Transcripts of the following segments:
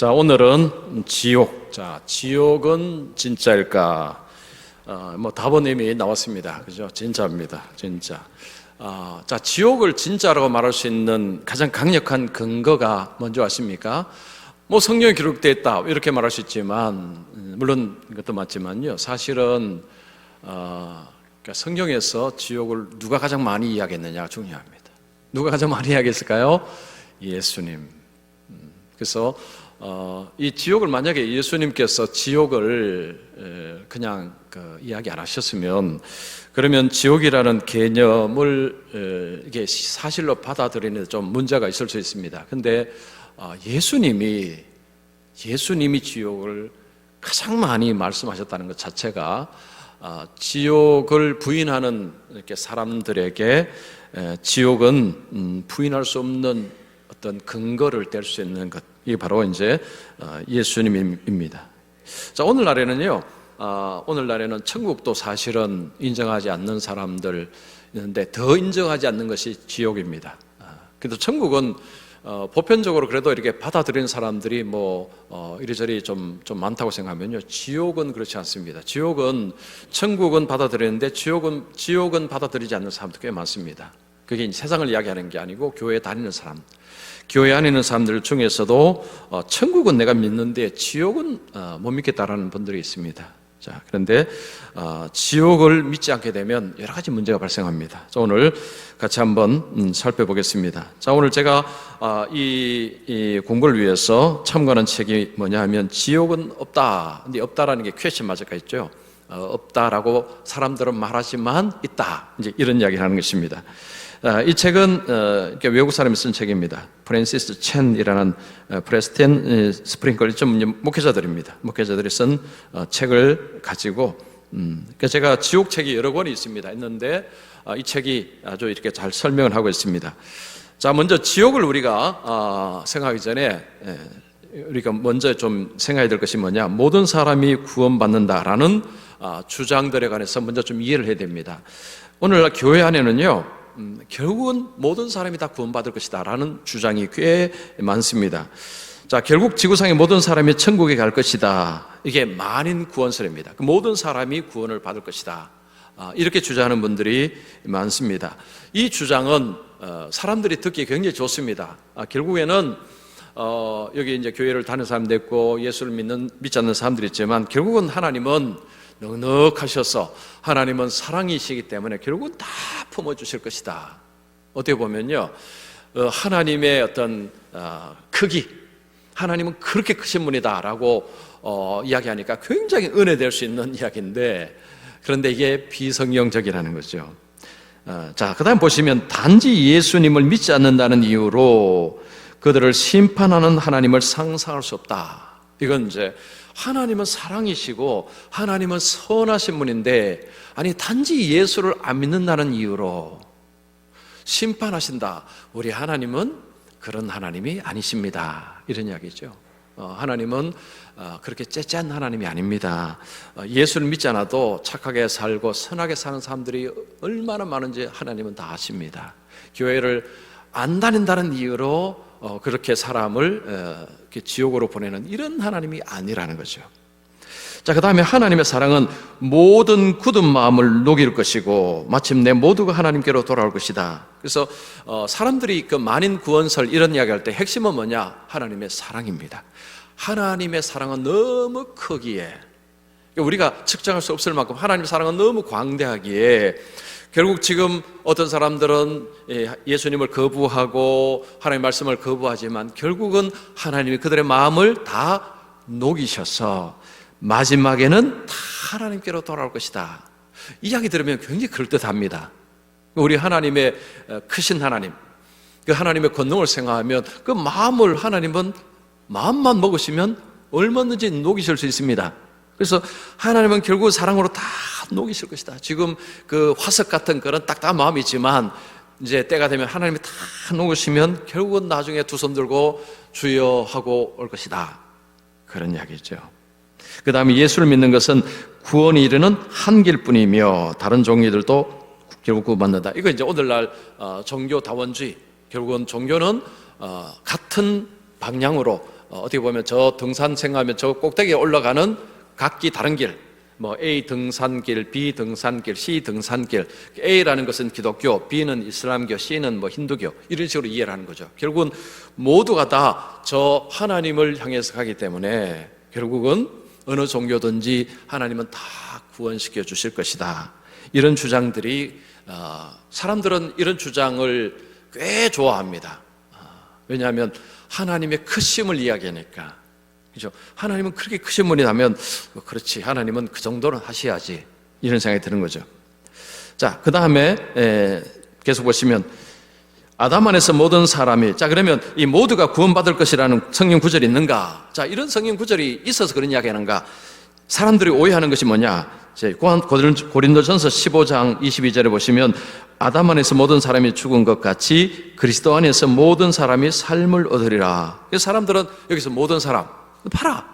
자, 오늘은 지옥. 자, 지옥은 진짜일까? 답은 이미 나왔습니다. 그죠? 진짜입니다. 진짜. 자, 지옥을 진짜라고 말할 수 있는 가장 강력한 근거가 뭔지 아십니까? 성경에 기록되어 있다 이렇게 말할 수 있지만, 물론 이것도 맞지만요, 사실은 그러니까 성경에서 지옥을 누가 가장 많이 이야기했느냐가 중요합니다. 누가 가장 많이 이야기했을까요? 예수님. 그래서 이 지옥을 만약에 예수님께서 지옥을 그냥 이야기 안 하셨으면, 그러면 지옥이라는 개념을 이게 사실로 받아들이는 데 좀 문제가 있을 수 있습니다. 근데 예수님이 지옥을 가장 많이 말씀하셨다는 것 자체가 지옥을 부인하는 이렇게 사람들에게 지옥은 부인할 수 없는 어떤 근거를 댈 수 있는 것, 이게 바로 이제 예수님입니다. 자, 오늘날에는 천국도 사실은 인정하지 않는 사람들 있는데 더 인정하지 않는 것이 지옥입니다. 그래도 천국은 보편적으로 그래도 이렇게 받아들이는 사람들이 이리저리 좀 많다고 생각하면요, 지옥은 그렇지 않습니다. 천국은 받아들이는데 지옥은 받아들이지 않는 사람도 꽤 많습니다. 그게 세상을 이야기하는 게 아니고 교회에 다니는 사람, 교회 안에 있는 사람들 중에서도 천국은 내가 믿는데 지옥은 못 믿겠다라는 분들이 있습니다. 자, 그런데 지옥을 믿지 않게 되면 여러 가지 문제가 발생합니다. 자, 오늘 같이 한번 살펴보겠습니다. 자, 오늘 제가 이 공부를 위해서 참고하는 책이 뭐냐 하면 지옥은 없다. 근데 없다라는 게 퀘스천 마크가 있죠. 없다라고 사람들은 말하지만 있다. 이제 이런 이야기를 하는 것입니다. 이 책은 외국 사람이 쓴 책입니다. 프랜시스 첸이라는 프레스틴 스프링클 목회자들입니다. 목회자들이 쓴 책을 가지고 제가 지옥 책이 여러 권이 있는데 이 책이 아주 이렇게 잘 설명을 하고 있습니다. 자, 먼저 지옥을 우리가 생각하기 전에 우리가 먼저 좀 생각해야 될 것이 뭐냐, 모든 사람이 구원받는다라는 주장들에 관해서 먼저 좀 이해를 해야 됩니다. 오늘날 교회 안에는요, 결국은 모든 사람이 다 구원받을 것이다 라는 주장이 꽤 많습니다. 자, 결국 지구상의 모든 사람이 천국에 갈 것이다, 이게 만인 구원설입니다. 모든 사람이 구원을 받을 것이다, 이렇게 주장하는 분들이 많습니다. 이 주장은 사람들이 듣기 굉장히 좋습니다. 결국에는 여기 이제 교회를 다니는 사람도 있고 예수를 믿지 않는 사람들이 있지만, 결국은 하나님은 넉넉하셔서 하나님은 사랑이시기 때문에 결국은 다 품어주실 것이다. 어떻게 보면요, 하나님의 어떤 크기, 하나님은 그렇게 크신 분이다 라고 이야기하니까 굉장히 은혜될 수 있는 이야기인데, 그런데 이게 비성경적이라는 거죠. 자, 그 다음 보시면, 단지 예수님을 믿지 않는다는 이유로 그들을 심판하는 하나님을 상상할 수 없다. 이건 이제 하나님은 사랑이시고 하나님은 선하신 분인데, 아니 단지 예수를 안 믿는다는 이유로 심판하신다. 우리 하나님은 그런 하나님이 아니십니다, 이런 이야기죠. 하나님은 그렇게 째째한 하나님이 아닙니다. 예수를 믿지 않아도 착하게 살고 선하게 사는 사람들이 얼마나 많은지 하나님은 다 아십니다. 교회를 안 다닌다는 이유로 그렇게 사람을 지옥으로 보내는 이런 하나님이 아니라는 거죠. 자, 그 다음에 하나님의 사랑은 모든 굳은 마음을 녹일 것이고 마침내 모두가 하나님께로 돌아올 것이다. 그래서 사람들이 그 만인 구원설 이런 이야기할 때 핵심은 뭐냐? 하나님의 사랑입니다. 하나님의 사랑은 너무 크기에, 우리가 측정할 수 없을 만큼 하나님의 사랑은 너무 광대하기에, 결국 지금 어떤 사람들은 예수님을 거부하고 하나님의 말씀을 거부하지만 결국은 하나님이 그들의 마음을 다 녹이셔서 마지막에는 다 하나님께로 돌아올 것이다. 이야기 들으면 굉장히 그럴듯합니다. 우리 하나님의 크신 하나님, 그 하나님의 권능을 생각하면 그 마음을 하나님은 마음만 먹으시면 얼마든지 녹이실 수 있습니다. 그래서 하나님은 결국 사랑으로 다 녹이실 것이다. 지금 그 화석 같은 그런 딱딱한 마음이 있지만 이제 때가 되면 하나님이 다 녹으시면 결국은 나중에 두 손 들고 주여 하고 올 것이다, 그런 이야기죠. 그 다음에 예수를 믿는 것은 구원이 이르는 한길 뿐이며 다른 종교들도 결국 구원받는다. 이거 이제 오늘날 종교 다원주의, 결국은 종교는 같은 방향으로 어떻게 보면 저 등산 생각하면 저 꼭대기에 올라가는 각기 다른 길, 뭐 A 등산길, B 등산길, C 등산길. A라는 것은 기독교, B는 이슬람교, C는 뭐 힌두교, 이런 식으로 이해를 하는 거죠. 결국은 모두가 다 저 하나님을 향해서 가기 때문에 결국은 어느 종교든지 하나님은 다 구원시켜 주실 것이다. 이런 주장들이 사람들은 이런 주장을 꽤 좋아합니다. 왜냐하면 하나님의 크심을 이야기하니까. 그죠? 하나님은 그렇게 크신 분이 라면 그렇지, 하나님은 그 정도는 하셔야지, 이런 생각이 드는 거죠. 자, 그 다음에 계속 보시면 아담 안에서 모든 사람이, 자 그러면 이 모두가 구원받을 것이라는 성경 구절이 있는가? 자, 이런 성경 구절이 있어서 그런 이야기 하는가? 사람들이 오해하는 것이 뭐냐? 고린도전서 15장 22절에 보시면 아담 안에서 모든 사람이 죽은 것 같이 그리스도 안에서 모든 사람이 삶을 얻으리라. 그래서 사람들은 여기서 모든 사람, 봐라,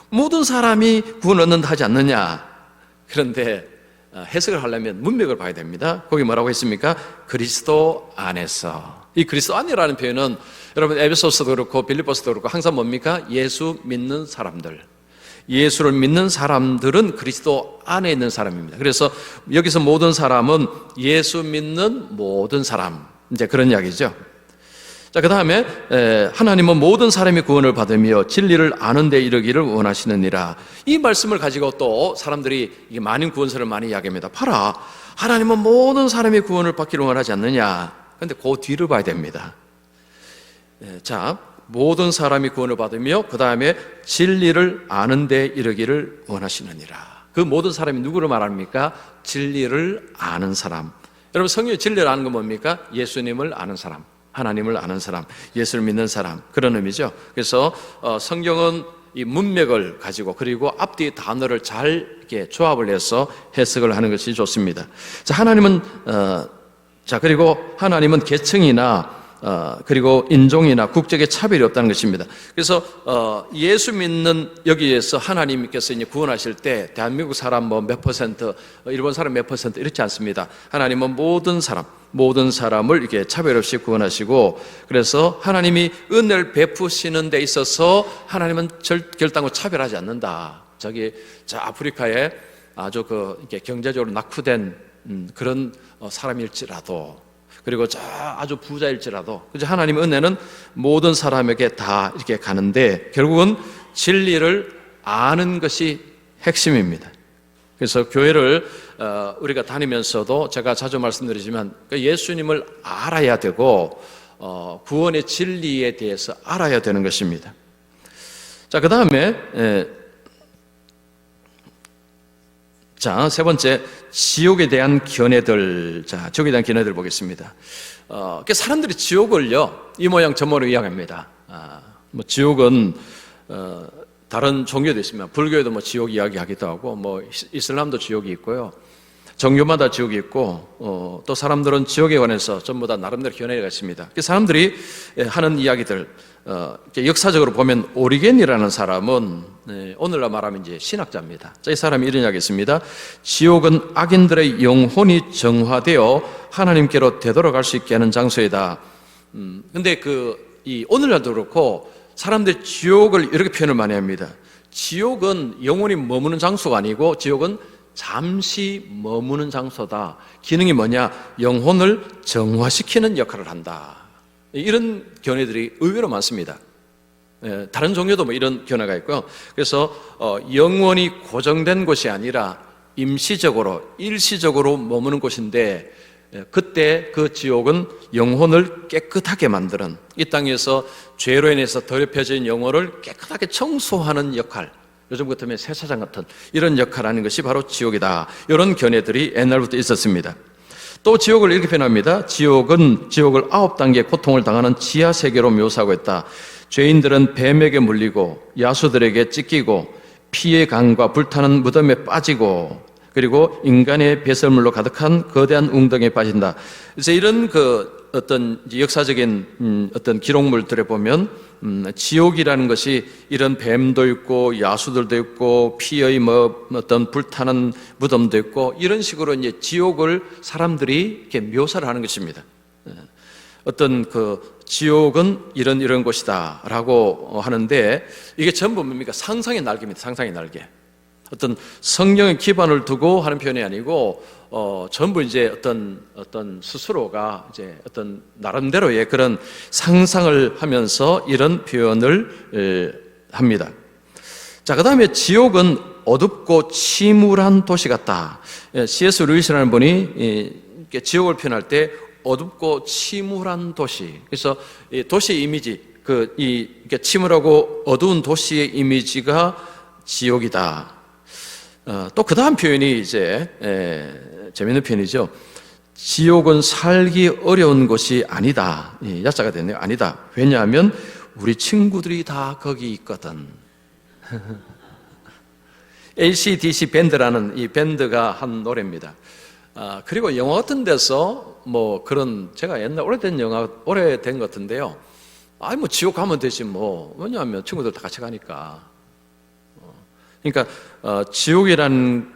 모든 사람이 구원 얻는다 하지 않느냐? 그런데 해석을 하려면 문맥을 봐야 됩니다. 거기 뭐라고 했습니까? 그리스도 안에서. 이 그리스도 안이라는 표현은 여러분 에베소서도 그렇고 빌립보서도 그렇고 항상 뭡니까? 예수 믿는 사람들. 예수를 믿는 사람들은 그리스도 안에 있는 사람입니다. 그래서 여기서 모든 사람은 예수 믿는 모든 사람, 이제 그런 이야기죠. 자, 그 다음에 하나님은 모든 사람이 구원을 받으며 진리를 아는 데 이르기를 원하시느니라. 이 말씀을 가지고 또 사람들이 이게 많은 구원서를 많이 이야기합니다. 봐라, 하나님은 모든 사람이 구원을 받기를 원하지 않느냐. 그런데 그 뒤를 봐야 됩니다. 자, 모든 사람이 구원을 받으며 그 다음에 진리를 아는 데 이르기를 원하시느니라. 그 모든 사람이 누구를 말합니까? 진리를 아는 사람. 여러분, 성경의 진리를 아는 건 뭡니까? 예수님을 아는 사람, 하나님을 아는 사람, 예수를 믿는 사람, 그런 의미죠. 그래서 성경은 이 문맥을 가지고 그리고 앞뒤 단어를 잘 이렇게 조합을 해서 해석을 하는 것이 좋습니다. 자, 그리고 하나님은 계층이나 그리고 인종이나 국적의 차별이 없다는 것입니다. 그래서 예수 믿는 여기에서 하나님께서 이제 구원하실 때 대한민국 사람 뭐 몇 퍼센트, 일본 사람 몇 퍼센트 이렇지 않습니다. 하나님은 모든 사람을 이렇게 차별 없이 구원하시고, 그래서 하나님이 은혜를 베푸시는 데 있어서 하나님은 결단코 차별하지 않는다. 저 아프리카에 아주 이렇게 경제적으로 낙후된 그런 사람일지라도, 그리고 아주 부자일지라도, 그죠? 하나님의 은혜는 모든 사람에게 다 이렇게 가는데 결국은 진리를 아는 것이 핵심입니다. 그래서 교회를 우리가 다니면서도 제가 자주 말씀드리지만 예수님을 알아야 되고 구원의 진리에 대해서 알아야 되는 것입니다. 자, 그 다음에 자, 세 번째, 지옥에 대한 견해들. 자, 지옥에 대한 견해들 보겠습니다. 사람들이 지옥을요, 이 모양 저 모양 이야기합니다. 뭐 지옥은 다른 종교도 있습니다. 불교에도 뭐 지옥 이야기하기도 하고, 뭐 이슬람도 지옥이 있고요. 종교마다 지옥이 있고, 또 사람들은 지옥에 관해서 전부 다 나름대로 견해가 있습니다. 사람들이 하는 이야기들, 역사적으로 보면 오리겐이라는 사람은 오늘날 말하면 이제 신학자입니다. 자, 이 사람이 이런 이야기 했습니다. 지옥은 악인들의 영혼이 정화되어 하나님께로 되돌아갈 수 있게 하는 장소이다. 근데 이 오늘날도 그렇고 사람들이 지옥을 이렇게 표현을 많이 합니다. 지옥은 영혼이 머무는 장소가 아니고 지옥은 잠시 머무는 장소다. 기능이 뭐냐? 영혼을 정화시키는 역할을 한다. 이런 견해들이 의외로 많습니다. 다른 종교도 뭐 이런 견해가 있고요. 그래서 영원히 고정된 곳이 아니라 임시적으로, 일시적으로 머무는 곳인데, 그때 그 지옥은 영혼을 깨끗하게 만드는, 이 땅에서 죄로 인해서 더럽혀진 영혼을 깨끗하게 청소하는 역할, 요즘 같으면 세차장 같은 이런 역할을 하는 것이 바로 지옥이다. 이런 견해들이 옛날부터 있었습니다. 또 지옥을 이렇게 표현합니다. 지옥을 9단계의 고통을 당하는 지하 세계로 묘사하고 있다. 죄인들은 뱀에게 물리고 야수들에게 찢기고 피의 강과 불타는 무덤에 빠지고, 그리고 인간의 배설물로 가득한 거대한 웅덩이에 빠진다. 그래서 이런 어떤 역사적인 어떤 기록물들에 보면 지옥이라는 것이 이런 뱀도 있고 야수들도 있고 피의 어떤 불타는 무덤도 있고, 이런 식으로 이제 지옥을 사람들이 이렇게 묘사를 하는 것입니다. 어떤 지옥은 이런 곳이다라고 하는데 이게 전부 뭡니까? 상상의 날개입니다. 상상의 날개. 어떤 성경의 기반을 두고 하는 표현이 아니고 전부 이제 어떤 스스로가 이제 어떤 나름대로의 그런 상상을 하면서 이런 표현을 합니다. 자, 그 다음에 지옥은 어둡고 침울한 도시 같다. C.S. 루이스라는 분이 지옥을 표현할 때 어둡고 침울한 도시. 그래서 이 도시 이미지, 이렇게 침울하고 어두운 도시의 이미지가 지옥이다. 또 그 다음 표현이 이제 재미있는 표현이죠. 지옥은 살기 어려운 곳이 아니다. 야자가 됐네요. 아니다. 왜냐하면 우리 친구들이 다 거기 있거든. AC/DC 밴드라는 이 밴드가 한 노래입니다. 그리고 영화 같은 데서 뭐 그런 제가 옛날 오래된 것 같은데요. 뭐 지옥 가면 되지 뭐. 왜냐하면 친구들 다 같이 가니까. 그러니까 지옥이라는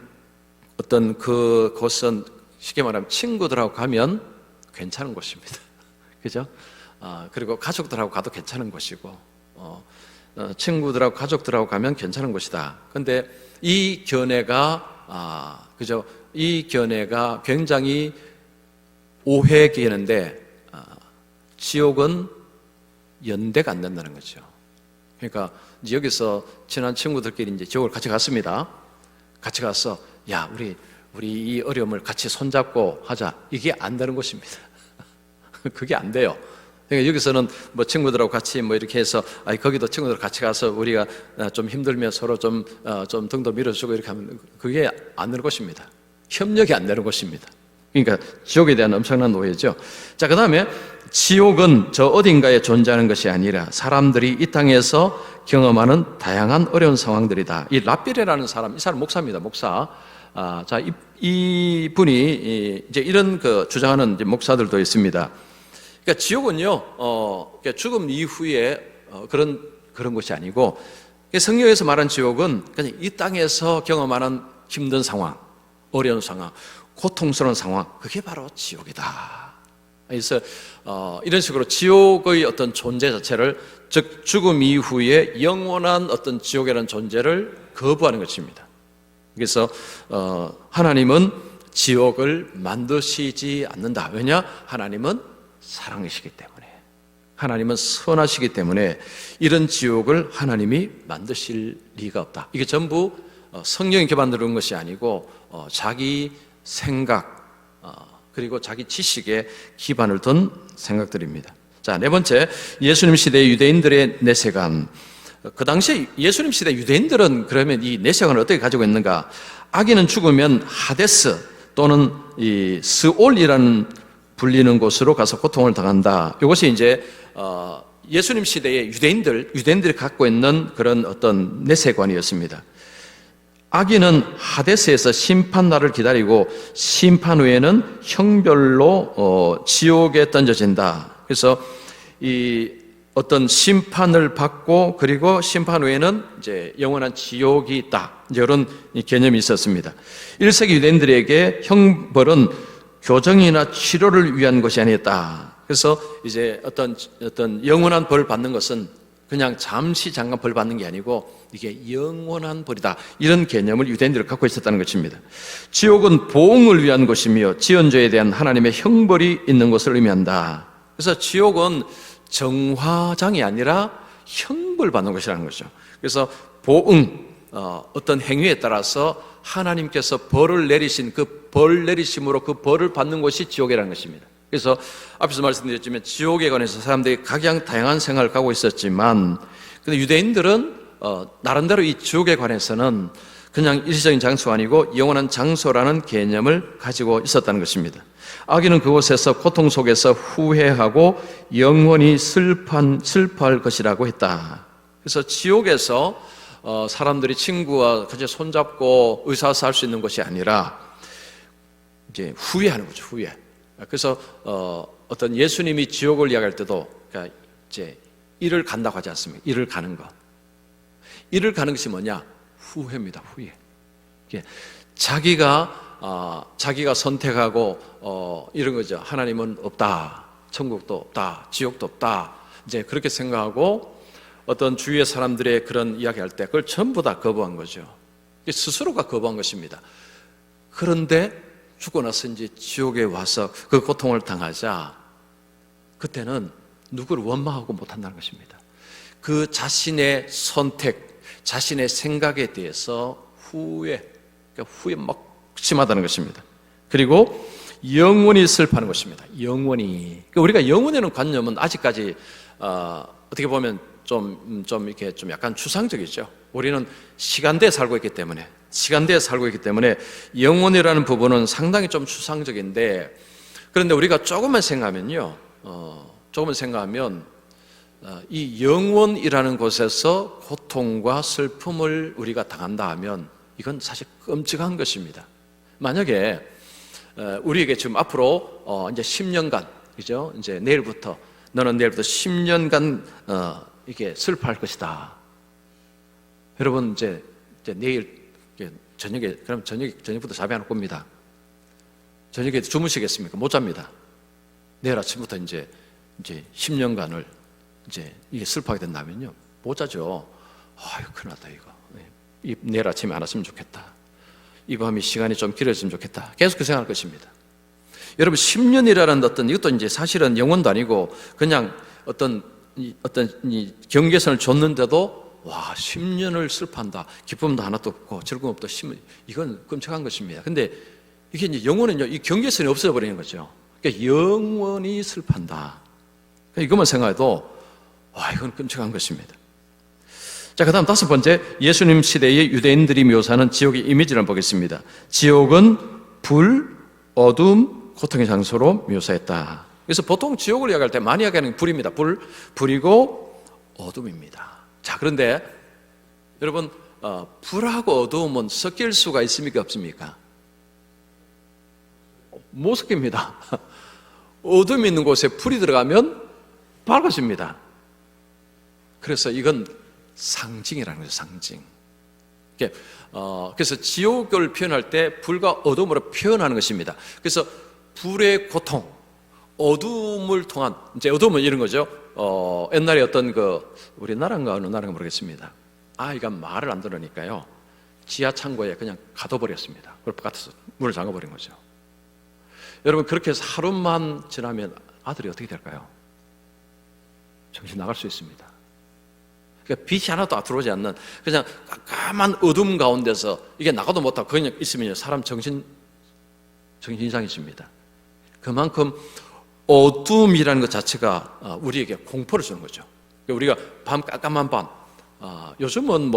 어떤 그곳은 쉽게 말하면 친구들하고 가면 괜찮은 곳입니다. 그죠? 그리고 가족들하고 가도 괜찮은 곳이고, 친구들하고 가족들하고 가면 괜찮은 곳이다. 근데 이 견해가, 그죠? 이 견해가 굉장히 오해기는데, 지옥은 연대가 안 된다는 거죠. 그러니까 여기서 친한 친구들끼리 이제 지옥을 같이 갔습니다. 같이 가서, 야, 우리 이 어려움을 같이 손잡고 하자. 이게 안 되는 것입니다. 그게 안 돼요. 그러니까 여기서는 뭐 친구들하고 같이 뭐 이렇게 해서, 거기도 친구들 같이 가서 우리가 좀 힘들면 서로 좀 등도 밀어주고 이렇게 하면 그게 안 되는 것입니다. 협력이 안 되는 것입니다. 그러니까 지옥에 대한 엄청난 오해죠. 자, 그 다음에 지옥은 저 어딘가에 존재하는 것이 아니라 사람들이 이 땅에서 경험하는 다양한 어려운 상황들이다. 이 라필레라는 사람, 이 사람 목사입니다. 목사. 자, 이 분이 이제 이런 주장하는 이제 목사들도 있습니다. 그러니까 지옥은요, 그러니까 죽음 이후에 그런 것이 아니고, 성경에서 말한 지옥은 그냥 이 땅에서 경험하는 힘든 상황, 어려운 상황, 고통스러운 상황, 그게 바로 지옥이다. 그래서 이런 식으로 지옥의 어떤 존재 자체를, 즉 죽음 이후에 영원한 어떤 지옥이라는 존재를 거부하는 것입니다. 그래서 하나님은 지옥을 만드시지 않는다. 왜냐? 하나님은 사랑이시기 때문에, 하나님은 선하시기 때문에 이런 지옥을 하나님이 만드실 리가 없다. 이게 전부 성경에 기반되는 것이 아니고 자기 생각 그리고 자기 지식에 기반을 둔 생각들입니다. 자, 네 번째, 예수님 시대 유대인들의 내세관. 그 당시에 예수님 시대 유대인들은 그러면 이 내세관을 어떻게 가지고 있는가? 아기는 죽으면 하데스 또는 이 스올이라는 불리는 곳으로 가서 고통을 당한다. 이것이 이제 예수님 시대의 유대인들이 갖고 있는 그런 어떤 내세관이었습니다. 아기는 하데스에서 심판날을 기다리고 심판 후에는 형별로 지옥에 던져진다. 그래서 이 어떤 심판을 받고 그리고 심판 후에는 이제 영원한 지옥이 있다. 이제 이런 개념이 있었습니다. 1세기 유대인들에게 형벌은 교정이나 치료를 위한 것이 아니었다. 그래서 이제 어떤 영원한 벌을 받는 것은 그냥 잠깐 벌 받는 게 아니고 이게 영원한 벌이다. 이런 개념을 유대인들이 갖고 있었다는 것입니다. 지옥은 보응을 위한 것이며 지연자에 대한 하나님의 형벌이 있는 것을 의미한다. 그래서 지옥은 정화장이 아니라 형벌 받는 것이라는 거죠. 그래서 보응, 어떤 행위에 따라서 하나님께서 벌을 내리신 그 벌 내리심으로 그 벌을 받는 것이 지옥이라는 것입니다. 그래서 앞에서 말씀드렸지만 지옥에 관해서 사람들이 각양 다양한 생각을 갖고 있었지만, 근데 유대인들은 나름대로 이 지옥에 관해서는 그냥 일시적인 장소가 아니고 영원한 장소라는 개념을 가지고 있었다는 것입니다. 아기는 그곳에서 고통 속에서 후회하고 영원히 슬퍼할 것이라고 했다. 그래서 지옥에서 사람들이 친구와 같이 손잡고 의사소통할 수 있는 것이 아니라 이제 후회하는 거죠. 후회. 그래서 어떤 예수님이 지옥을 이야기할 때도 그러니까 이제 일을 간다고 하지 않습니까? 일을 가는 것. 일을 가는 것이 뭐냐? 후회입니다. 후회. 자기가 선택하고 이런 거죠. 하나님은 없다. 천국도 없다, 지옥도 없다, 이제 그렇게 생각하고 어떤 주위의 사람들의 그런 이야기할 때 그걸 전부 다 거부한 거죠. 스스로가 거부한 것입니다. 그런데 죽고 나서 이제 지옥에 와서 그 고통을 당하자 그때는 누구를 원망하고 못한다는 것입니다. 그 자신의 선택, 자신의 생각에 대해서 후회 막심하다는 것입니다. 그리고 영원히 슬퍼하는 것입니다. 영원히. 우리가 영원이라는 관념은 아직까지 어떻게 보면 좀 이렇게 좀 약간 추상적이죠. 우리는 시간대에 살고 있기 때문에 영원이라는 부분은 상당히 좀 추상적인데, 그런데 우리가 조금만 생각하면요, 이 영원이라는 곳에서 고통과 슬픔을 우리가 당한다 하면 이건 사실 끔찍한 것입니다. 만약에 우리에게 지금 앞으로 이제 10년간, 그죠? 이제 너는 내일부터 10년간 이게 슬퍼할 것이다. 여러분 이제 내일 저녁에, 그럼 저녁부터 잠이 안 올 겁니다. 저녁에 주무시겠습니까? 못 잡니다. 내일 아침부터 이제 10년간을 이제 이게 슬퍼하게 된다면요, 못 자죠. 아유, 큰일 났다, 이거. 내일 아침에 안 왔으면 좋겠다. 이 밤이 시간이 좀 길어졌으면 좋겠다. 계속 그 생각할 것입니다. 여러분, 10년이라는 이것도 이제 사실은 영원도 아니고 그냥 어떤 경계선을 줬는데도, 와, 10년을 슬퍼한다. 기쁨도 하나도 없고 즐거움 없다. 이건 끔찍한 것입니다. 근데 이게 이제 영원은요, 이 경계선이 없어버리는 거죠. 그러니까 영원히 슬퍼한다. 이것만 생각해도, 와, 이건 끔찍한 것입니다. 자, 그 다음 5번째, 예수님 시대의 유대인들이 묘사하는 지옥의 이미지를 보겠습니다. 지옥은 불, 어둠, 고통의 장소로 묘사했다. 그래서 보통 지옥을 이야기할 때 많이 이야기하는 게 불입니다. 불이고 어둠입니다. 자, 그런데 여러분, 불하고 어둠은 섞일 수가 있습니까, 없습니까? 못 섞입니다. 어둠이 있는 곳에 불이 들어가면 밝아집니다. 그래서 이건 상징이라는 거죠, 상징. 그래서 지옥을 표현할 때 불과 어둠으로 표현하는 것입니다. 그래서 불의 고통, 어둠을 통한, 이제 어둠은 이런 거죠. 옛날에 어떤 우리나라인가 어느 나라인가 모르겠습니다. 아이가 말을 안 들으니까요, 지하 창고에 그냥 가둬버렸습니다. 그걸 바깥에서 문을 잠가버린 거죠. 여러분, 그렇게 해서 하루만 지나면 아들이 어떻게 될까요? 정신 나갈 수 있습니다. 그러니까 빛이 하나도 들어오지 않는 그냥 깜깜한 어둠 가운데서 이게 나가도 못하고 그냥 있으면 사람 정신 이상해집니다. 그만큼 어둠이라는 것 자체가 우리에게 공포를 주는 거죠. 우리가 깜깜한 밤, 요즘은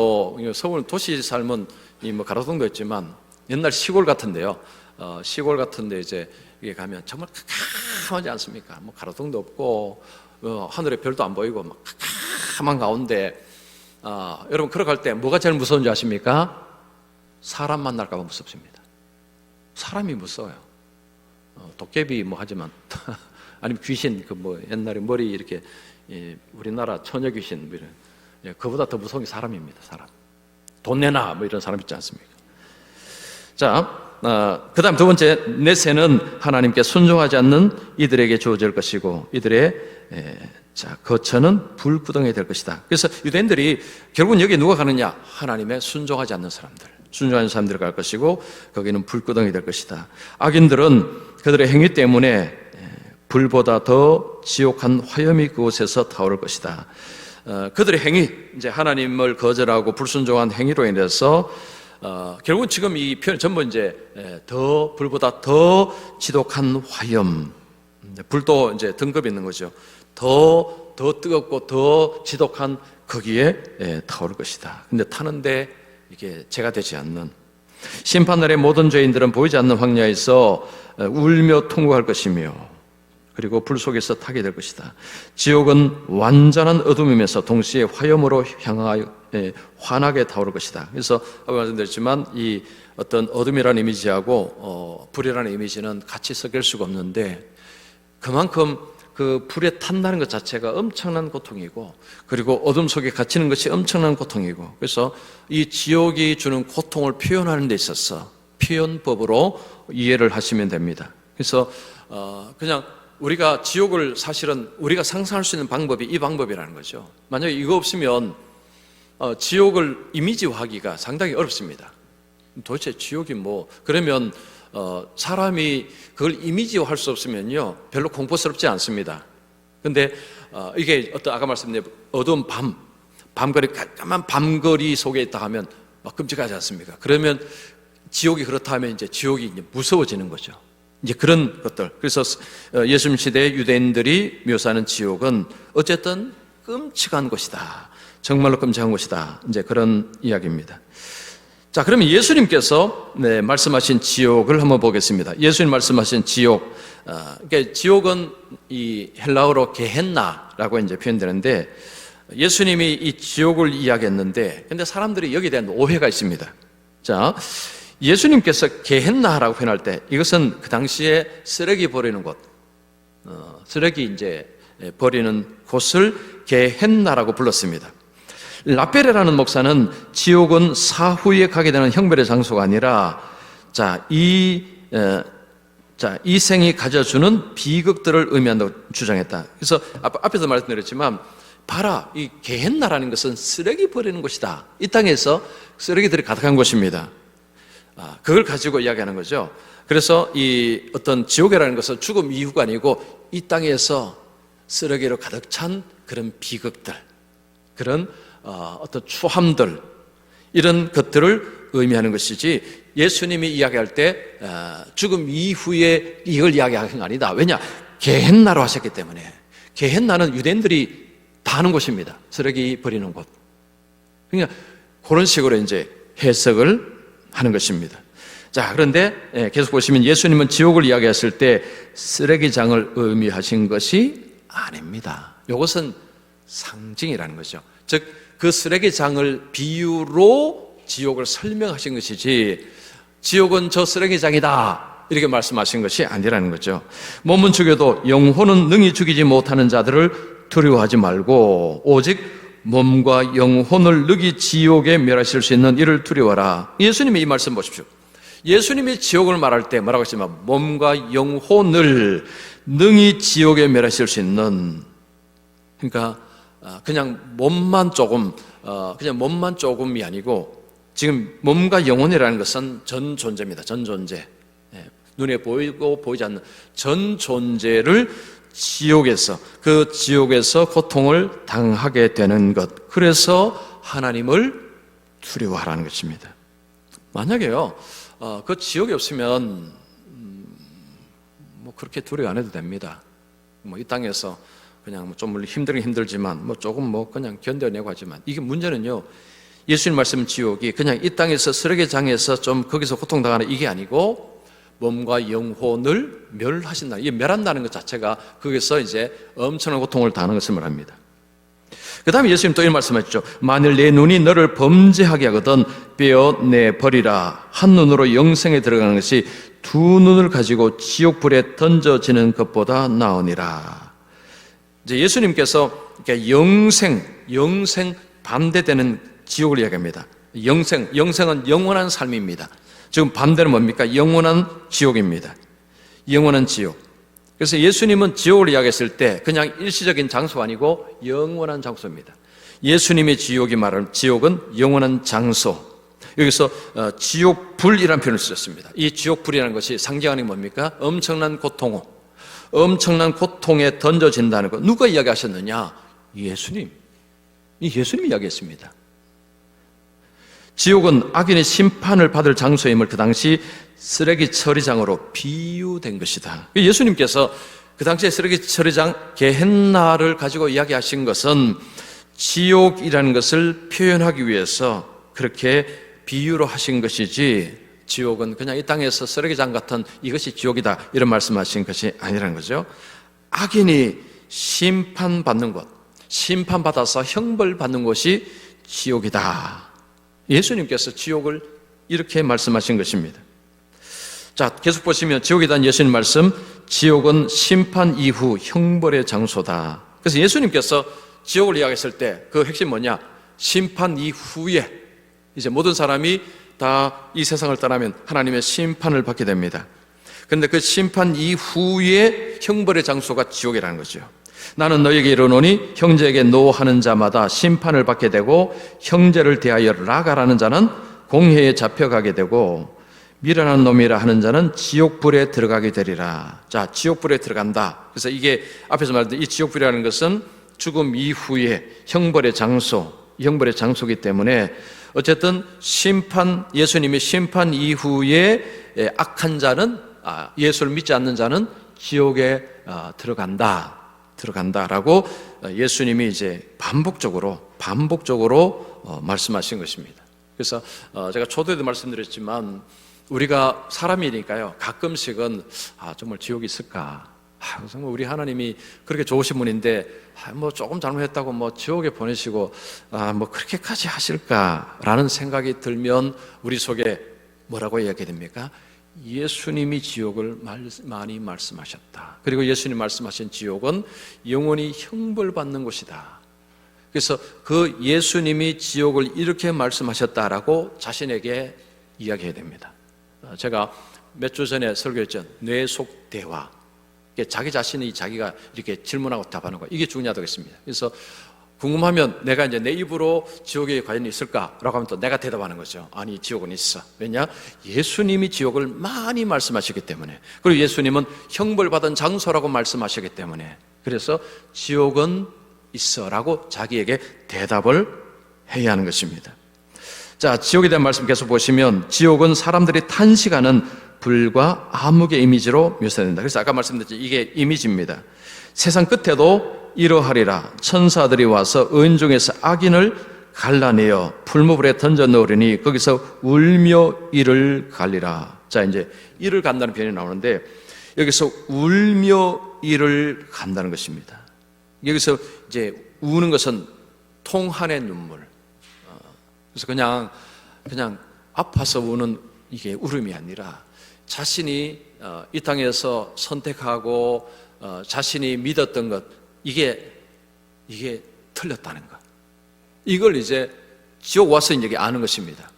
서울 도시 삶은 가로등도 있지만 옛날 시골 같은데요. 시골 같은데 이제 이게 가면 정말 깜깜하지 않습니까? 가로등도 없고 하늘에 별도 안 보이고 막 깜깜한 가운데, 여러분, 걸어갈 때 뭐가 제일 무서운지 아십니까? 사람 만날까 봐 무섭습니다. 사람이 무서워요. 도깨비 하지만 아니면 귀신, 옛날에 머리 이렇게, 우리나라 처녀 귀신 그보다 더 무서운 게 사람입니다. 사람. 돈 내놔 이런 사람 있지 않습니까? 자, 그 다음 2번째, 내세는 하나님께 순종하지 않는 이들에게 주어질 것이고 이들의 거처는 불구덩이 될 것이다. 그래서 유대인들이 결국은 여기에 누가 가느냐? 하나님의 순종하지 않는 사람들, 순종하는 사람들이 갈 것이고 거기는 불구덩이 될 것이다. 악인들은 그들의 행위 때문에 불보다 더 지옥한 화염이 그곳에서 타오를 것이다. 그들의 행위, 이제 하나님을 거절하고 불순종한 행위로 인해서 결국은 지금 이 표현 전부 이제 불보다 더 지독한 화염, 불도 이제 등급이 있는 거죠. 더 뜨겁고 더 지독한 거기에 타오를 것이다. 근데 타는데 이게 죄가 되지 않는, 심판날의 모든 죄인들은 보이지 않는 황야에서 울며 통곡할 것이며 그리고 불 속에서 타게 될 것이다. 지옥은 완전한 어둠이면서 동시에 화염으로 향하여 환하게 타오를 것이다. 그래서 아까 말씀드렸지만 이 어떤 어둠이라는 이미지하고 불이라는 이미지는 같이 섞일 수가 없는데, 그만큼 그 불에 탄다는 것 자체가 엄청난 고통이고, 그리고 어둠 속에 갇히는 것이 엄청난 고통이고, 그래서 이 지옥이 주는 고통을 표현하는 데 있어서 표현법으로 이해를 하시면 됩니다. 그래서 그냥 우리가 지옥을 사실은 우리가 상상할 수 있는 방법이 이 방법이라는 거죠. 만약에 이거 없으면 지옥을 이미지화하기가 상당히 어렵습니다. 도대체 지옥이 뭐, 그러면 사람이 그걸 이미지화할 수 없으면요 별로 공포스럽지 않습니다. 근데 이게 아까 말씀드린 어두운 밤거리, 깜깜한 밤거리 속에 있다 하면 막 끔찍하지 않습니까? 그러면 지옥이 그렇다면 이제 지옥이 이제 무서워지는 거죠. 이제 그런 것들. 그래서 예수님 시대 유대인들이 묘사하는 지옥은 어쨌든 끔찍한 곳이다. 정말로 끔찍한 곳이다. 이제 그런 이야기입니다. 자, 그러면 예수님께서 말씀하신 지옥을 한번 보겠습니다. 예수님 말씀하신 지옥. 그러니까 지옥은 이 헬라어로 게헨나라고 이제 표현되는데 예수님이 이 지옥을 이야기했는데 근데 사람들이 여기에 대한 오해가 있습니다. 자, 예수님께서 게헨나라고 표현할 때 이것은 그 당시에 쓰레기 버리는 곳, 쓰레기 이제 버리는 곳을 게헨나라고 불렀습니다. 라페레라는 목사는 지옥은 사후에 가게 되는 형벌의 장소가 아니라 이 생이 가져주는 비극들을 의미한다고 주장했다. 그래서 앞에서 말씀드렸지만 봐라, 이 게헨나라는 것은 쓰레기 버리는 곳이다. 이 땅에서 쓰레기들이 가득한 곳입니다. 그걸 가지고 이야기하는 거죠. 그래서 이 어떤 지옥이라는 것은 죽음 이후가 아니고 이 땅에서 쓰레기로 가득 찬 그런 비극들, 그런 어떤 추함들, 이런 것들을 의미하는 것이지 예수님이 이야기할 때 죽음 이후에 이걸 이야기하는 건 아니다. 왜냐? 게헨나로 하셨기 때문에. 게헨나는 유대인들이 다 하는 곳입니다. 쓰레기 버리는 곳. 그러니까 그런 식으로 이제 해석을 하는 것입니다. 자, 그런데 계속 보시면 예수님은 지옥을 이야기했을 때 쓰레기장을 의미하신 것이 아닙니다. 이것은 상징이라는 거죠. 즉, 그 쓰레기장을 비유로 지옥을 설명하신 것이지 지옥은 저 쓰레기장이다 이렇게 말씀하신 것이 아니라는 거죠. 몸은 죽여도 영혼은 능히 죽이지 못하는 자들을 두려워하지 말고 오직 몸과 영혼을 능히 지옥에 멸하실 수 있는 이를 두려워하라. 예수님이 이 말씀 보십시오. 예수님이 지옥을 말할 때 뭐라고 했지만 몸과 영혼을 능히 지옥에 멸하실 수 있는, 그러니까 그냥 몸만 조금이 아니고 지금 몸과 영혼이라는 것은 전 존재입니다. 전 존재. 눈에 보이고 보이지 않는 전 존재를 그 지옥에서 고통을 당하게 되는 것. 그래서 하나님을 두려워하라는 것입니다. 만약에요, 그 지옥이 없으면 뭐 그렇게 두려워 안 해도 됩니다. 뭐 이 땅에서 그냥 좀 물론 힘들지만 조금 그냥 견뎌내고 하지만 이게 문제는요, 예수님 말씀 지옥이 그냥 이 땅에서 쓰레기장에서 좀 거기서 고통당하는 이게 아니고 몸과 영혼을 멸하신다. 이 멸한다는 것 자체가 거기서 이제 엄청난 고통을 당하는 것을 말합니다. 그 다음에 예수님 또 이런 말씀하셨죠. 만일 내 눈이 너를 범죄하게 하거든 빼어내 버리라. 한 눈으로 영생에 들어가는 것이 두 눈을 가지고 지옥불에 던져지는 것보다 나으니라. 이제 예수님께서 영생 반대되는 지옥을 이야기합니다. 영생은 영원한 삶입니다. 지금 반대는 뭡니까? 영원한 지옥입니다. 영원한 지옥. 그래서 예수님은 지옥을 이야기했을 때 그냥 일시적인 장소가 아니고 영원한 장소입니다. 예수님의 지옥이 말하는 지옥은 영원한 장소. 여기서 지옥불이라는 표현을 쓰셨습니다. 이 지옥불이라는 것이 상징하는 게 뭡니까? 엄청난 고통에 던져진다는 것. 누가 이야기하셨느냐? 예수님이 이야기했습니다. 지옥은 악인의 심판을 받을 장소임을 그 당시 쓰레기 처리장으로 비유된 것이다. 예수님께서 그 당시에 쓰레기 처리장 게헨나를 가지고 이야기하신 것은 지옥이라는 것을 표현하기 위해서 그렇게 비유로 하신 것이지 지옥은 그냥 이 땅에서 쓰레기장 같은 이것이 지옥이다 이런 말씀하신 것이 아니라는 거죠. 악인이 심판받는 것, 심판받아서 형벌받는 것이 지옥이다. 예수님께서 지옥을 이렇게 말씀하신 것입니다. 자, 계속 보시면 지옥에 대한 예수님 말씀, 지옥은 심판 이후 형벌의 장소다. 그래서 예수님께서 지옥을 이야기했을 때 그 핵심 뭐냐? 심판 이후에 이제 모든 사람이 다 이 세상을 떠나면 하나님의 심판을 받게 됩니다. 그런데 그 심판 이후에 형벌의 장소가 지옥이라는 거죠. 나는 너에게 이르노니 형제에게 노하는 자마다 심판을 받게 되고 형제를 대하여 라가라는 자는 공회에 잡혀가게 되고 미련한 놈이라 하는 자는 지옥불에 들어가게 되리라. 자, 지옥불에 들어간다. 그래서 이게 앞에서 말했던 이 지옥불이라는 것은 죽음 이후에 형벌의 장소이기 때문에 어쨌든 예수님의 심판 이후에 악한 자는, 예수를 믿지 않는 자는 지옥에 들어간다라고 예수님이 이제 반복적으로 말씀하신 것입니다. 그래서 제가 초대도 말씀드렸지만 우리가 사람이니까요, 가끔씩은 정말 지옥이 있을까? 정말 우리 하나님이 그렇게 좋으신 분인데 뭐 조금 잘못했다고 뭐 지옥에 보내시고 뭐 그렇게까지 하실까라는 생각이 들면 우리 속에 뭐라고 이야기해야 됩니까? 예수님이 지옥을 많이 말씀하셨다. 그리고 예수님 말씀하신 지옥은 영원히 형벌받는 곳이다. 그래서 그 예수님이 지옥을 이렇게 말씀하셨다라고 자신에게 이야기해야 됩니다. 제가 몇 주 전에 설교했죠. 뇌 속 대화. 자기 자신이 자기가 이렇게 질문하고 답하는 거, 이게 중요하다겠습니다. 그래서 궁금하면 내가 이제 내 입으로 지옥에 과연 있을까라고 하면 또 내가 대답하는 거죠. 아니, 지옥은 있어. 왜냐? 예수님이 지옥을 많이 말씀하시기 때문에, 그리고 예수님은 형벌받은 장소라고 말씀하시기 때문에, 그래서 지옥은 있어라고 자기에게 대답을 해야 하는 것입니다. 자, 지옥에 대한 말씀 계속 보시면 지옥은 사람들이 탄식하는 불과 암흑의 이미지로 묘사된다. 그래서 아까 말씀드렸죠. 이게 이미지입니다. 세상 끝에도 이러하리라. 천사들이 와서 의인 중에서 악인을 갈라내어 풀무불에 던져 넣으리니 거기서 울며 이를 갈리라. 자, 이제 이를 간다는 표현이 나오는데 여기서 울며 이를 간다는 것입니다. 여기서 이제 우는 것은 통한의 눈물. 그래서 그냥 아파서 우는 이게 울음이 아니라 자신이 이 땅에서 선택하고 자신이 믿었던 것, 이게 틀렸다는 것. 이걸 이제 지옥 와서 이제 아는 것입니다.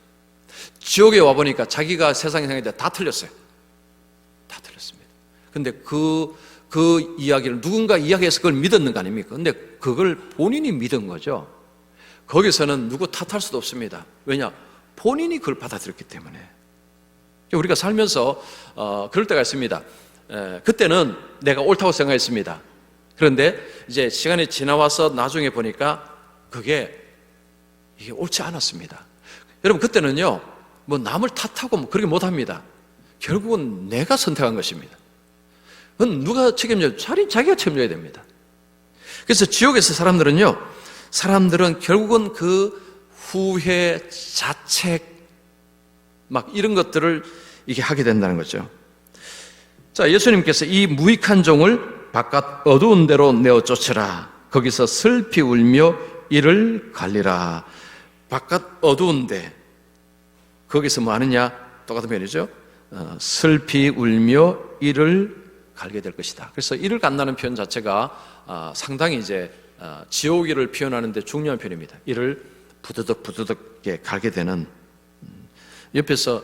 지옥에 와보니까 자기가 세상에 생각할 때 다 틀렸어요. 다 틀렸습니다. 근데 그 이야기를 누군가 이야기해서 그걸 믿었는 거 아닙니까? 근데 그걸 본인이 믿은 거죠. 거기서는 누구 탓할 수도 없습니다. 왜냐? 본인이 그걸 받아들였기 때문에. 우리가 살면서 그럴 때가 있습니다. 그때는 내가 옳다고 생각했습니다. 그런데 이제 시간이 지나와서 나중에 보니까 이게 옳지 않았습니다. 여러분, 그때는요, 뭐 남을 탓하고 뭐 그렇게 못합니다. 결국은 내가 선택한 것입니다. 그건 누가 책임져요? 자기가 책임져야 됩니다. 그래서 지옥에서 사람들은 결국은 그 후회, 자책, 막 이런 것들을 이게 하게 된다는 거죠. 자, 예수님께서 이 무익한 종을 바깥 어두운 데로 내어 쫓으라. 거기서 슬피 울며 이를 갈리라. 바깥 어두운 데, 거기서 뭐 하느냐? 똑같은 표현이죠. 슬피 울며 이를 갈게 될 것이다. 그래서 이를 간다는 표현 자체가 상당히 이제 지옥이를 표현하는데 중요한 표현입니다. 이를 부드덕 갈게 되는. 옆에서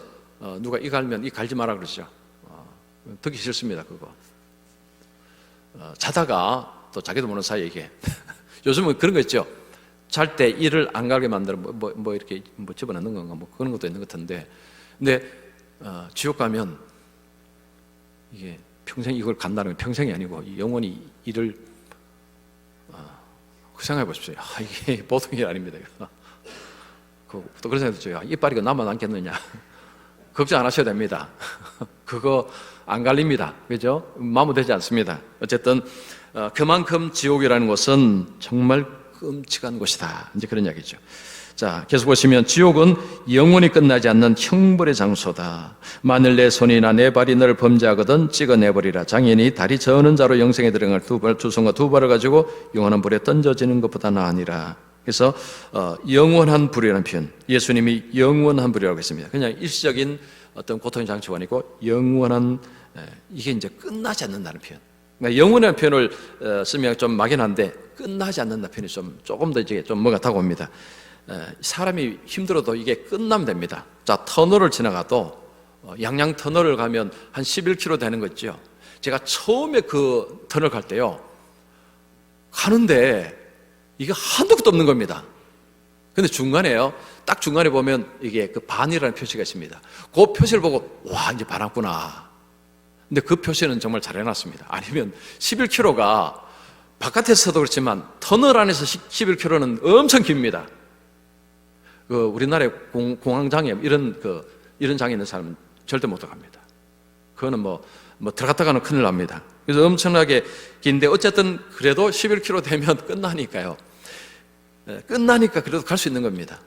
누가 이 갈면 이 갈지 마라 그러죠. 듣기 싫습니다, 그거. 자다가 또 자기도 모르는 사이에 이게 요즘은 그런 거 있죠. 잘 때 이를 안 갈게 만들어 뭐 이렇게 뭐 집어넣는 건가 뭐 그런 것도 있는 것 같은데, 근데 지옥 가면 이게 평생 이걸 간다는 건 평생이 아니고 영원히 이를 생각해 보십시오. 이게 보통 일 아닙니다. 또 그런 생각이 들죠. 이빨이 남아 남겠느냐. 걱정 안 하셔도 됩니다. 그거 안 갈립니다. 그죠? 마모되지 않습니다. 어쨌든 그만큼 지옥이라는 곳은 정말 끔찍한 곳이다. 이제 그런 이야기죠. 자, 계속 보시면 지옥은 영원히 끝나지 않는 형벌의 장소다. 만일 내 손이나 내 발이 너를 범죄하거든 찍어내버리라. 장인이 다리 저는 자로 영생에 들어갈 두 손과 두 발을 가지고 영원한 불에 던져지는 것보다 나으니라. 그래서 영원한 불이라는 표현, 예수님이 영원한 불이라고 했습니다. 그냥 일시적인 어떤 고통의 장치가 아니고 영원한, 이게 이제 끝나지 않는다는 표현. 그러니까 영원한 표현을 쓰면 좀 막연한데 끝나지 않는다 표현이 조금 더 이제 좀 뭐가 다가옵니다. 사람이 힘들어도 이게 끝나면 됩니다. 자, 터널을 지나가도 양양 터널을 가면 한 11km 되는 거 있죠. 제가 처음에 그 터널 갈 때요, 가는데 이게 한도 끝도 없는 겁니다. 근데 중간에요, 딱 중간에 보면 이게 그 반이라는 표시가 있습니다. 그 표시를 보고 와, 이제 반 왔구나. 근데 그 표시는 정말 잘 해놨습니다. 아니면 11km가 바깥에서도 그렇지만 터널 안에서 11km는 엄청 깁니다. 그 우리나라의 공황장애 이런 장애 있는 사람은 절대 못 들어갑니다. 그거는 뭐 들어갔다가는 큰일 납니다. 그래서 엄청나게 긴데 어쨌든 그래도 11km 되면 끝나니까요. 끝나니까 그래도 갈 수 있는 겁니다.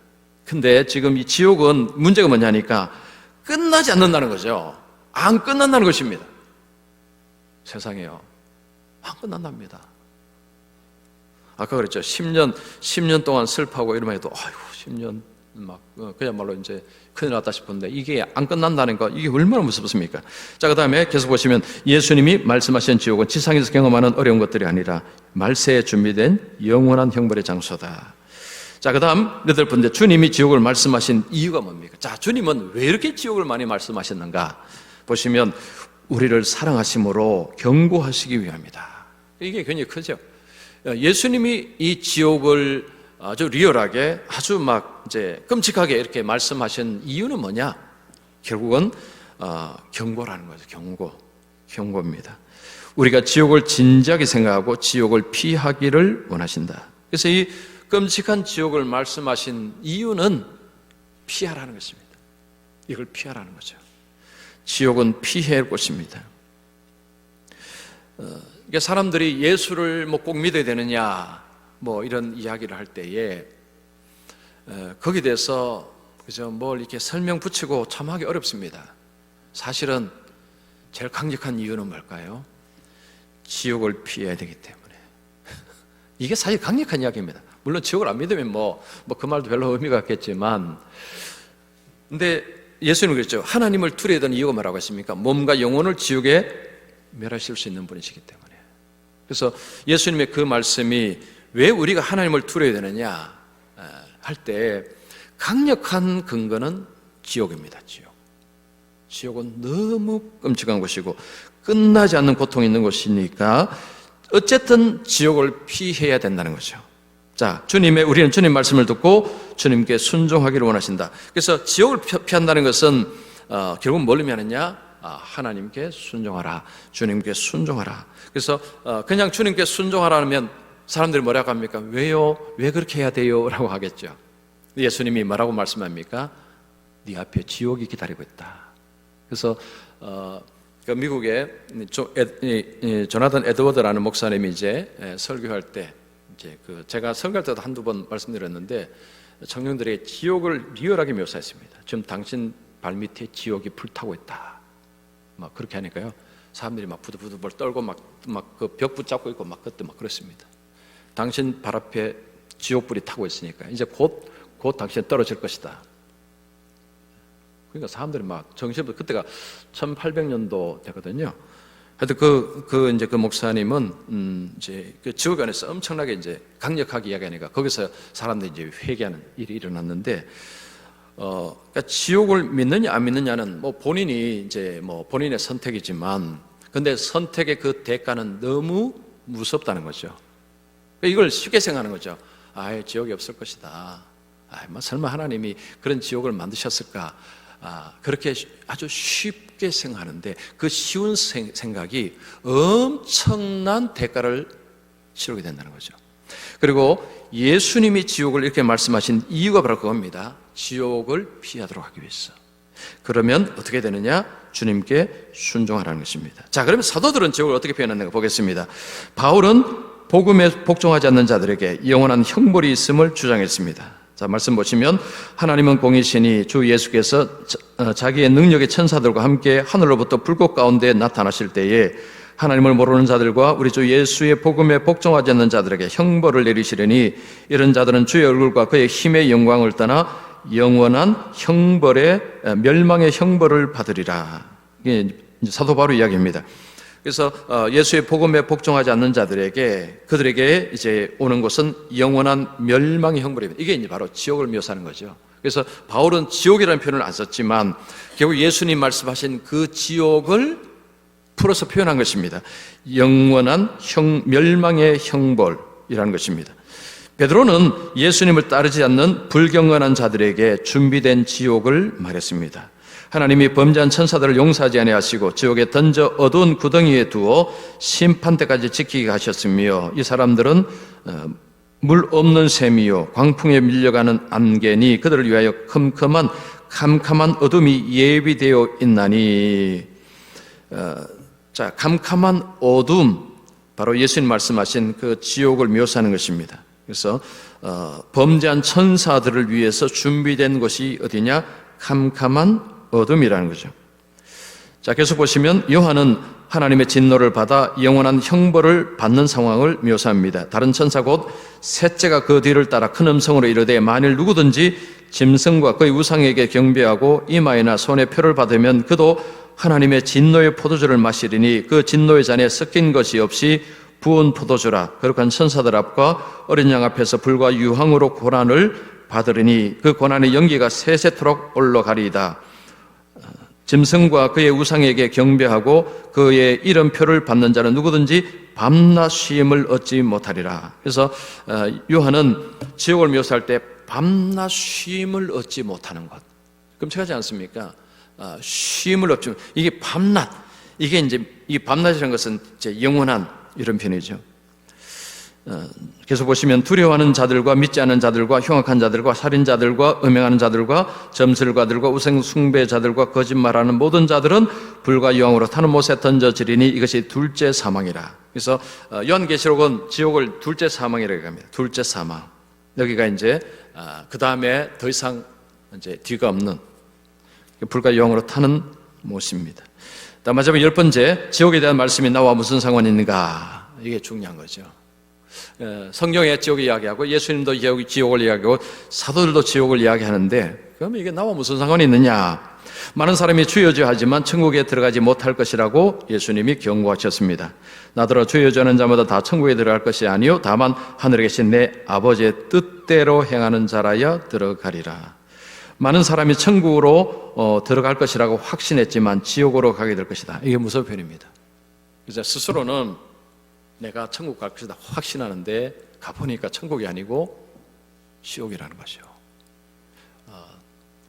근데 지금 이 지옥은 문제가 뭐냐니까 끝나지 않는다는 거죠. 안 끝난다는 것입니다. 세상에요, 안 끝난답니다. 아까 그랬죠. 10년 동안 슬퍼하고 이러면 해도 아이고 10년 그야말로 이제 큰일 났다 싶은데 이게 안 끝난다는 거, 이게 얼마나 무섭습니까? 자, 그 다음에 계속 보시면 예수님이 말씀하신 지옥은 지상에서 경험하는 어려운 것들이 아니라 말세에 준비된 영원한 형벌의 장소다. 자, 그 다음 8번째, 주님이 지옥을 말씀하신 이유가 뭡니까? 자, 주님은 왜 이렇게 지옥을 많이 말씀하셨는가? 보시면 우리를 사랑하심으로 경고하시기 위함이다. 이게 굉장히 크죠. 예수님이 이 지옥을 아주 리얼하게, 아주 이제 끔찍하게 이렇게 말씀하신 이유는 뭐냐? 결국은 경고라는 거죠. 경고입니다. 우리가 지옥을 진지하게 생각하고 지옥을 피하기를 원하신다. 그래서 이 끔찍한 지옥을 말씀하신 이유는 피하라는 것입니다. 이걸 피하라는 거죠. 지옥은 피해야 할 곳입니다. 그러니까 사람들이 예수를 꼭 믿어야 되느냐 이런 이야기를 할 때에 거기에 대해서 그저 뭘 이렇게 설명 붙이고 참 하기 어렵습니다. 사실은 제일 강력한 이유는 뭘까요? 지옥을 피해야 되기 때문에. 이게 사실 강력한 이야기입니다. 물론 지옥을 안 믿으면 그 말도 별로 의미가 없겠지만, 근데 예수님은 그랬죠. 하나님을 두려워야 되는 이유가 뭐라고 했습니까? 몸과 영혼을 지옥에 멸하실 수 있는 분이시기 때문에. 그래서 예수님의 그 말씀이 왜 우리가 하나님을 두려워야 되느냐 할 때 강력한 근거는 지옥입니다. 지옥은 너무 끔찍한 곳이고 끝나지 않는 고통이 있는 곳이니까 어쨌든 지옥을 피해야 된다는 거죠. 자, 우리는 주님 말씀을 듣고 주님께 순종하기를 원하신다. 그래서 지옥을 피한다는 것은 결국 뭘 의미하느냐? 하나님께 순종하라, 주님께 순종하라. 그래서 그냥 주님께 순종하라 하면 사람들이 뭐라고 합니까? 왜요? 왜 그렇게 해야 돼요? 라고 하겠죠. 예수님이 뭐라고 말씀합니까? 네 앞에 지옥이 기다리고 있다. 그래서 미국의 조나단 에드워드라는 목사님이 이제 설교할 때 제가 설교할 때도 한두 번 말씀드렸는데 청년들의 지옥을 리얼하게 묘사했습니다. 지금 당신 발밑에 지옥이 불타고 있다. 그렇게 하니까요, 사람들이 부들부들 떨고 그 벽 붙잡고 있고 그때 그랬습니다. 당신 발 앞에 지옥불이 타고 있으니까 이제 곧 당신이 떨어질 것이다. 그러니까 사람들이 정신부터, 그때가 1800년도 되거든요. 하여튼 이제 그 목사님은 이제 그 지옥 안에서 엄청나게 이제 강력하게 이야기하니까 거기서 사람들이 이제 회개하는 일이 일어났는데, 그러니까 지옥을 믿느냐 안 믿느냐는 본인이 본인의 선택이지만, 근데 선택의 그 대가는 너무 무섭다는 거죠. 그러니까 이걸 쉽게 생각하는 거죠. 지옥이 없을 것이다. 설마 하나님이 그런 지옥을 만드셨을까? 그렇게 아주 쉽게 생각하는데 그 쉬운 생각이 엄청난 대가를 치르게 된다는 거죠. 그리고 예수님이 지옥을 이렇게 말씀하신 이유가 바로 그겁니다. 지옥을 피하도록 하기 위해서. 그러면 어떻게 되느냐? 주님께 순종하라는 것입니다. 자, 그러면 사도들은 지옥을 어떻게 표현하는가 보겠습니다. 바울은 복음에 복종하지 않는 자들에게 영원한 형벌이 있음을 주장했습니다. 자, 말씀 보시면 하나님은 공이시니 주 예수께서 자기의 능력의 천사들과 함께 하늘로부터 불꽃 가운데 나타나실 때에 하나님을 모르는 자들과 우리 주 예수의 복음에 복종하지 않는 자들에게 형벌을 내리시려니 이런 자들은 주의 얼굴과 그의 힘의 영광을 떠나 영원한 형벌의 멸망의 형벌을 받으리라. 이게 사도 바울의 이야기입니다. 그래서 예수의 복음에 복종하지 않는 자들에게, 그들에게 이제 오는 것은 영원한 멸망의 형벌입니다. 이게 이제 바로 지옥을 묘사하는 거죠. 그래서 바울은 지옥이라는 표현을 안 썼지만 결국 예수님 말씀하신 그 지옥을 풀어서 표현한 것입니다. 영원한 멸망의 형벌이라는 것입니다. 베드로는 예수님을 따르지 않는 불경건한 자들에게 준비된 지옥을 말했습니다. 하나님이 범죄한 천사들을 용서하지 아니하시고 지옥에 던져 어두운 구덩이에 두어 심판 때까지 지키게 하셨으며 이 사람들은 물 없는 샘이요 광풍에 밀려가는 안개니 그들을 위하여 캄캄한 어둠이 예비되어 있나니. 캄캄한 어둠, 바로 예수님 말씀하신 그 지옥을 묘사하는 것입니다. 그래서 범죄한 천사들을 위해서 준비된 곳이 어디냐? 캄캄한 어둠이라는 거죠. 자, 계속 보시면 요한은 하나님의 진노를 받아 영원한 형벌을 받는 상황을 묘사합니다. 다른 천사 곧 셋째가 그 뒤를 따라 큰 음성으로 이르되 만일 누구든지 짐승과 그의 우상에게 경배하고 이마에나 손에 표를 받으면 그도 하나님의 진노의 포도주를 마시리니 그 진노의 잔에 섞인 것이 없이 부은 포도주라. 거룩한 천사들 앞과 어린 양 앞에서 불과 유황으로 고난을 받으리니 그 고난의 연기가 세세토록 올라가리이다. 짐승과 그의 우상에게 경배하고 그의 이름표를 받는 자는 누구든지 밤낮 쉼을 얻지 못하리라. 그래서 요한은 지옥을 묘사할 때 밤낮 쉼을 얻지 못하는 것, 끔찍하지 않습니까? 쉼을 얻지, 이게 밤낮, 이게 이제 이 밤낮이라는 것은 이제 영원한 이런 편이죠. 계속 보시면 두려워하는 자들과 믿지 않는 자들과 흉악한 자들과 살인자들과 음행하는 자들과 점술가들과 우상 숭배자들과 거짓말하는 모든 자들은 불과 유황으로 타는 못에 던져지리니 이것이 둘째 사망이라. 그래서 요한계시록은 지옥을 둘째 사망이라고 합니다. 둘째 사망. 여기가 이제 그 다음에 더 이상 이제 뒤가 없는 불과 유황으로 타는 못입니다. 마지막 10번째, 지옥에 대한 말씀이 나와 무슨 상관이 있는가? 이게 중요한 거죠. 성경에 지옥을 이야기하고 예수님도 지옥을 이야기하고 사도들도 지옥을 이야기하는데 그럼 이게 나와 무슨 상관이 있느냐? 많은 사람이 주여 주여 하지만 천국에 들어가지 못할 것이라고 예수님이 경고하셨습니다. 나더러 주여 주여 하는 자마다 다 천국에 들어갈 것이 아니요 다만 하늘에 계신 내 아버지의 뜻대로 행하는 자라야 들어가리라. 많은 사람이 천국으로 들어갈 것이라고 확신했지만 지옥으로 가게 될 것이다. 이게 무서운 편입니다. 그래서 스스로는 내가 천국 갈 것이다 확신하는데 가보니까 천국이 아니고 지옥이라는 것이요.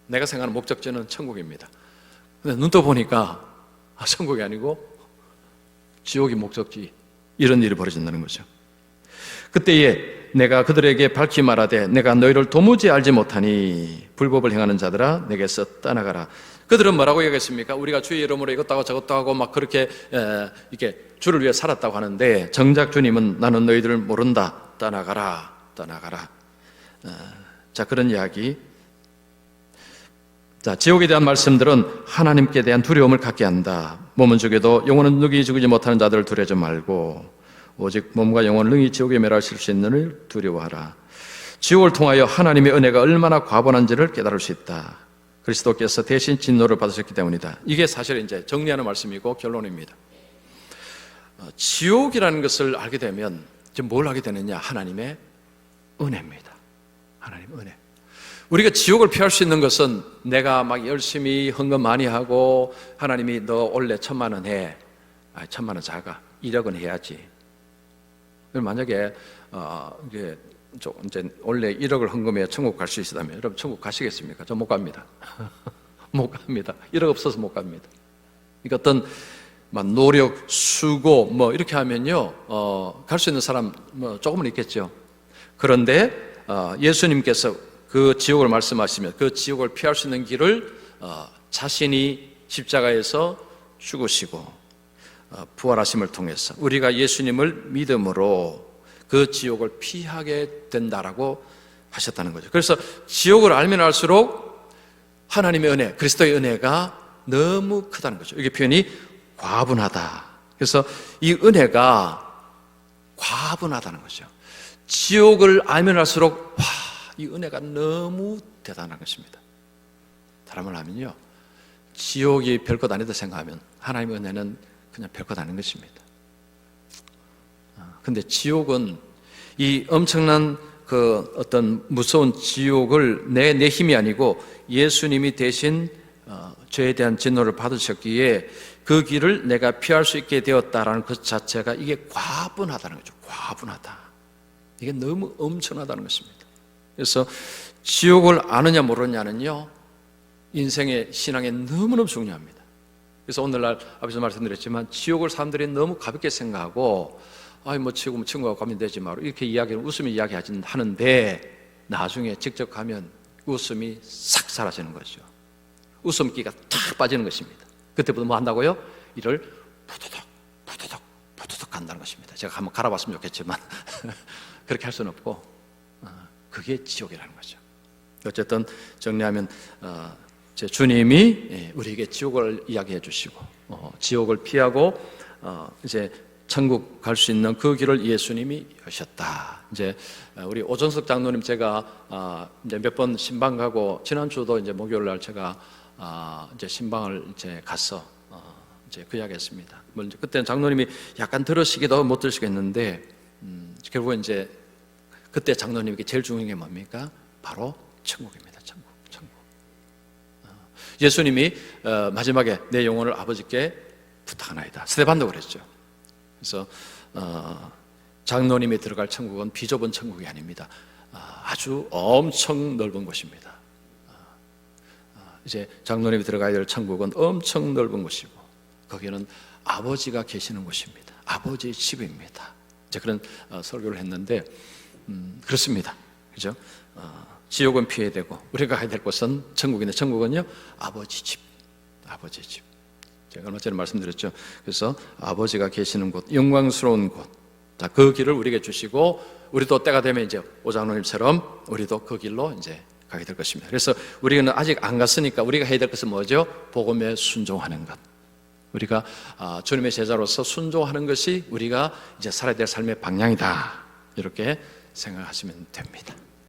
내가 생각하는 목적지는 천국입니다. 근데 눈 떠보니까 천국이 아니고 지옥이 목적지, 이런 일이 벌어진다는 거죠. 그때에 내가 그들에게 밝히 말하되 내가 너희를 도무지 알지 못하니 불법을 행하는 자들아 내게서 떠나가라. 그들은 뭐라고 얘기했습니까? 우리가 주의 이름으로 이것도 하고 저것도 하고 막 그렇게 이렇게 주를 위해 살았다고 하는데 정작 주님은 나는 너희들을 모른다. 떠나가라, 떠나가라. 자, 그런 이야기. 자, 지옥에 대한 말씀들은 하나님께 대한 두려움을 갖게 한다. 몸은 죽여도 영혼은 능히 죽이지 못하는 자들을 두려워하지 말고 오직 몸과 영혼을 능히 지옥에 멸하실 수 있는 이를 두려워하라. 지옥을 통하여 하나님의 은혜가 얼마나 과분한지를 깨달을 수 있다. 그리스도께서 대신 진노를 받으셨기 때문이다. 이게 사실 이제 정리하는 말씀이고 결론입니다. 지옥이라는 것을 알게 되면 지금 뭘 하게 되느냐? 하나님의 은혜입니다. 하나님의 은혜. 우리가 지옥을 피할 수 있는 것은 내가 막 열심히 헌금 많이 하고 하나님이 너 원래 1,000,000원 해. 1,000,000원 작아. 1억은 해야지. 만약에 이제 원래 1억을 헌금해야 천국 갈 수 있다면 여러분 천국 가시겠습니까? 저 못 갑니다. 못 갑니다. 1억 없어서 못 갑니다. 그러니까 어떤 노력, 수고 뭐 이렇게 하면요 갈 수 있는 사람 조금은 있겠죠. 그런데 예수님께서 그 지옥을 말씀하시면 그 지옥을 피할 수 있는 길을 자신이 십자가에서 죽으시고 부활하심을 통해서 우리가 예수님을 믿음으로 그 지옥을 피하게 된다라고 하셨다는 거죠. 그래서 지옥을 알면 알수록 하나님의 은혜, 그리스도의 은혜가 너무 크다는 거죠. 이게 표현이 과분하다. 그래서 이 은혜가 과분하다는 거죠. 지옥을 알면 알수록 이 은혜가 너무 대단한 것입니다. 다른 말로 하면요, 지옥이 별것 아니다 생각하면 하나님의 은혜는 그냥 별것 아닌 것입니다. 근데 지옥은 이 엄청난 그 어떤 무서운 지옥을 내 힘이 아니고 예수님이 대신 죄에 대한 진노를 받으셨기에 그 길을 내가 피할 수 있게 되었다라는 것 자체가 이게 과분하다는 거죠. 과분하다. 이게 너무 엄청나다는 것입니다. 그래서 지옥을 아느냐 모르느냐는요, 인생의 신앙에 너무너무 중요합니다. 그래서 오늘날 앞에서 말씀드렸지만 지옥을 사람들이 너무 가볍게 생각하고 뭐 친구하고 가면 되지 마 이렇게 웃으며 이야기하진 하는데 나중에 직접 가면 웃음이 싹 사라지는 거죠. 웃음기가 탁 빠지는 것입니다. 그때부터 뭐 한다고요? 이를 푸드덕 간다는 것입니다. 제가 한번 갈아봤으면 좋겠지만 그렇게 할 수는 없고 그게 지옥이라는 거죠. 어쨌든 정리하면 제 주님이 우리에게 지옥을 이야기해 주시고 지옥을 피하고 이제 천국 갈 수 있는 그 길을 예수님이 여셨다. 이제 우리 오정석 장로님 제가 이제 몇 번 신방 가고 지난주도 이제 목요일 날 제가 이제 신방을 이제 가서 이제 그 이야기했습니다. 그때는 장로님이 약간 들으시기도 못 들으시겠는데 결국 이제 그때 장로님에게 제일 중요한 게 뭡니까? 바로 천국입니다. 천국. 예수님이 마지막에 내 영혼을 아버지께 부탁하나이다. 스데반도 그랬죠. 그래서 장로님이 들어갈 천국은 비좁은 천국이 아닙니다. 아주 엄청 넓은 곳입니다. 이제 장로님이 들어가야 될 천국은 엄청 넓은 곳이고 거기는 아버지가 계시는 곳입니다. 아버지의 집입니다. 이제 그런 설교를 했는데 그렇습니다. 그죠? 지옥은 피해야 되고 우리가 가야 될 곳은 천국인데 천국은요 아버지 집. 제가 얼마 전에 말씀드렸죠. 그래서 아버지가 계시는 곳, 영광스러운 곳. 자, 그 길을 우리에게 주시고 우리도 때가 되면 이제 오장로님처럼 우리도 그 길로 이제 가게 될 것입니다. 그래서 우리는 아직 안 갔으니까 우리가 해야 될 것은 뭐죠? 복음에 순종하는 것. 우리가 주님의 제자로서 순종하는 것이 우리가 이제 살아야 될 삶의 방향이다. 이렇게 생각하시면 됩니다.